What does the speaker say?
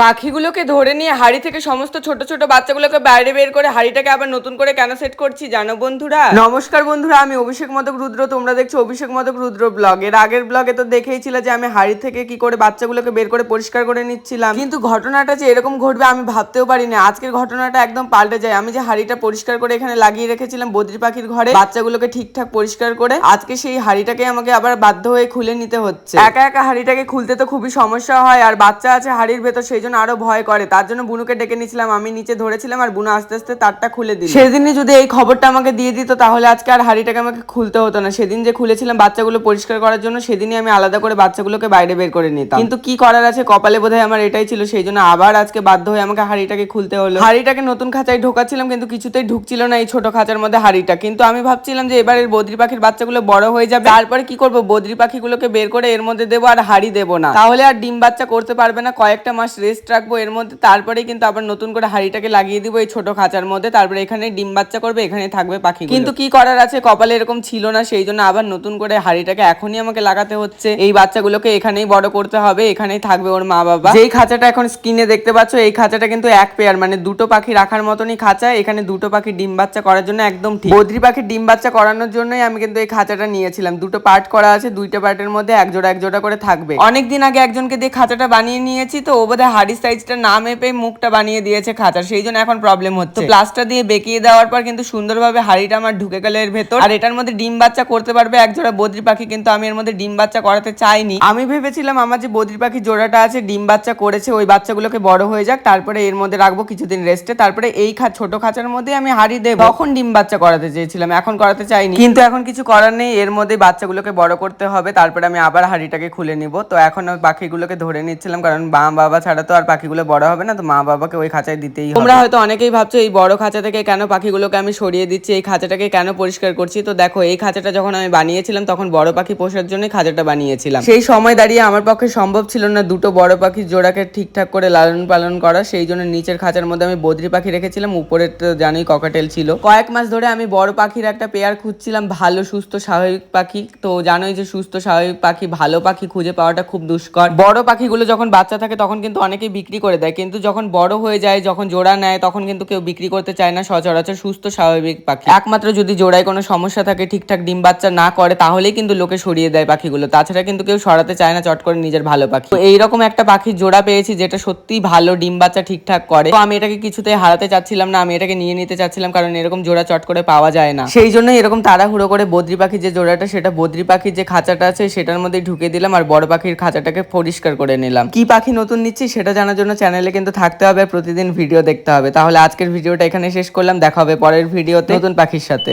পাখিগুলোকে ধরে নিয়ে হাড়ি থেকে সমস্ত ছোট ছোট বাচ্চাগুলোকে বাইরে বের করে হাড়িটাকে আবার নতুন করে কেন সেট করছি জানো বন্ধুরা? নমস্কার বন্ধুরা, আমি অভিষেক মদক রুদ্র, তোমরা দেখছো অভিষেক মদক রুদ্র ব্লগ। এর আগের ব্লগে তো দেখেইছিল যে আমি হাড়ি থেকে কি করে বাচ্চাগুলোকে বের করে পরিষ্কার করে নিচ্ছিলাম, কিন্তু ঘটনাটা যে এরকম ঘটবে আমি ভাবতেও পারিনি। আজকের ঘটনাটা একদম পাল্টে যায়। আমি যে হাড়িটা পরিষ্কার করে এখানে লাগিয়ে রেখেছিলাম বদ্রি পাখির ঘরে বাচ্চাগুলোকে ঠিকঠাক পরিষ্কার করে, আজকে সেই হাড়িটাকে আমাকে আবার বাধ্য হয়ে খুলে নিতে হচ্ছে। একা একা হাড়িটাকে খুলতে তো খুবই সমস্যা হয়, আর বাচ্চা আছে হাড়ির ভেতর, সেই জন্য আরো ভয় করে। তার জন্য বুনুকে ডেকে নিয়েছিলাম, আমি নিচে ধরেছিলাম আর বুনু আস্তে আস্তে তারটা খুলে দিল। সেদিনই যদি এই খবরটা আমাকে দিয়ে দিত তাহলে আজকে আর হাড়িটাকে আমাকে খুলতে হতো না। সেদিন যে খুলেছিলাম বাচ্চাগুলো পরিষ্কার করার জন্য, সেদিনই আমি আলাদা করে বাচ্চাগুলোকে বাইরে বের করে নিতাম, কিন্তু কি করার আছে, কপালে বোধহয় আমার এটাই ছিল। সেই জন্য আবার আজকে বাধ্য হয়ে আমাকে হাড়িটাকে খুলতে হলো। হাড়িটাকে নতুন খাঁচায় ঢোকাচ্ছিলাম কিন্তু কিছুতেই ঢুকছিল না এই ছোট খাঁচার মধ্যে হাড়িটা। কিন্তু আমি ভাবছিলাম যে এবারের বদ্রি পাখির বাচ্চাগুলো বড় হয়ে যাবে, তারপরে কি করবো, বদ্রি পাখিগুলোকে বের করে এর মধ্যে দেবো আর হাড়ি দেবো না, তাহলে আর ডিম বাচ্চা করতে পারবে না। কয়েকটা মাস রেস্ট রাখবো এর মধ্যে, তারপরে কিন্তু আবার নতুন করে হাড়িটাকে লাগিয়ে দিব এই ছোট খাঁচার মধ্যে। তারপরে এখানে ডিম বাচ্চা করবে, এখানে থাকবে পাখি। কিন্তু কি করার আছে, কপালে এরকম ছিল না, সেই জন্য আবার নতুন করে হাড়িটাকে এখনই আমাকে লাগাতে হচ্ছে। এই বাচ্চাগুলোকে এখানেই বড় করতে হবে, এখানেই থাকবে ওর মা বাবা। যেই খাঁচাটা এখন স্ক্রিনে দেখতে পাচ্ছ, এই খাঁচাটা কিন্তু এক পেয়ার, মানে দুটো পাখি রাখার মতনই খাঁচা। এখানে দুটো পাখি ডিম বাচ্চা করার জন্য একদম ঠিক। বদ্রি পাখির ডিম বাচ্চা করানোর জন্যই আমি কিন্তু এই খাঁচাটা নিয়েছিলাম। দুটো পার্ট করা আছে, দুইটা পার্টের মধ্যে এক জোড়া করে থাকবে। অনেকদিন আগে একজনকে দিয়ে খাঁচাটা বানিয়ে নিয়েছি, তো ও বোধহয় হাড়ির সাইজটা না মেপে মুখটা বানিয়ে দিয়েছে খাঁচার, সেই জন্য এখন প্রবলেম হচ্ছে। প্লাস্টার দিয়ে বেঁকিয়ে দেওয়ার পর কিন্তু সুন্দরভাবে হাড়িটা আমার ঢুকে গেল এর ভেতর, আর এটার মধ্যে ডিম বাচ্চা করতে পারবে এক জোড়া বদ্রি পাখি। কিন্তু আমি এর মধ্যে ডিম বাচ্চা করাতে চাইনি। আমি ভেবেছিলাম আমার যে বদ্রি পাখি জোড়াটা আছে ডিম বাচ্চা করেছে, ওই বাচ্চাগুলোকে বড় হয়ে যাক, তারপরে এর মধ্যে রাখবো কিছুদিন রেস্টে, তারপরে এই ছোট খাঁচার মধ্যে আমি হাড়ি দেবো। তখন ডিম বাচ্চা করাতে চেয়েছিলাম, এখন করাতে চাইনি। কিন্তু এখন কিছু করার নেই, এর মধ্যে বাচ্চাগুলোকে বড় করতে হবে, তারপরে আমি আবার হাড়িটাকে খুলে নিব। তো এখন আমি পাখিগুলোকে ধরে নিচ্ছিলাম, কারণ মা বাবা ছাড়া তো আর পাখিগুলো বড় হবে না, তো মা বাবাকে ওই খাঁচায় দিতেই হবে। তোমরা হয়তো অনেকেই ভাবছো এই বড় খাঁচা থেকে কেন পাখিগুলোকে আমি সরিয়ে দিচ্ছি, এই খাঁচাটাকে কেন পরিষ্কার করছি। তো দেখো, এই খাঁচাটা যখন আমি বানিয়েছিলাম তখন বড় পাখি পোষার জন্য খাঁচাটা বানিয়েছিলাম। সেই সময় দাঁড়িয়ে আমার পক্ষে সম্ভব ছিল না দুটো বড় পাখির জোড়াকে ঠিকঠাক করে লালন পালন করা, সেই জন্য নিচের খাঁচার মধ্যে আমি বদ্রি পাখি রেখেছিলাম, উপরে তো জানোই ককাটেল ছিল। কয়েক মাস ধরে আমি বড় পাখির একটা পেয়ার খুঁজছিলাম, ভালো সুস্থ স্বাভাবিক পাখি। তো জানোই যে সুস্থ স্বাভাবিক পাখি, ভালো পাখি খুঁজে পাওয়াটা খুব দুষ্কর। বড় পাখিগুলো যখন বাচ্চা থাকে তখন কিন্তু অনেকেই বিক্রি করে দেয়, কিন্তু যখন বড় হয়ে যায়, যখন জোড়া নেয়, তখন কিন্তু কেউ বিক্রি করতে চায় না সচরাচর সুস্থ স্বাভাবিক পাখি। একমাত্র যদি জোড়ায় কোনো সমস্যা থাকে, ঠিকঠাক ডিম বাচ্চা না করে, তাহলেই কিন্তু লোকে সরিয়ে দেয় পাখিগুলো, তাছাড়া কিন্তু কেউ সরাতে চায় না চট করে নিজের ভালো পাখি। তো এইরকম একটা পাখির জোড়া পেয়েছি যেটা সত্যি ভালো, ডিম বাচ্চা ঠিকঠাক করে। তো আমি এটাকে কিছুতেই হারাতে চাচ্ছিলাম না, আমি এটাকে নিয়ে নিতে চাচ্ছিলাম, কারণ এরকম জোড়া চট করে পাওয়া যায় না। সেই জন্য এরকম তাড়াহুড়ো করে বদ্রি পাখির যে জোড়াটা, সেটা বদ্রি পাখির যে খাঁচাটা আছে সেটার মধ্যে ঢুকে দিলাম, আর বড় পাখির খাঁচাটাকে পরিষ্কার করে নিলাম। কি পাখি নতুন নিচ্ছি সেটা জানার জন্য চ্যানেলে কিন্তু থাকতে হবে, প্রতিদিন ভিডিও দেখতে হবে। তাহলে আজকের ভিডিওটা এখানে শেষ করলাম, দেখা হবে পরের ভিডিওতে নতুন পাখির সাথে।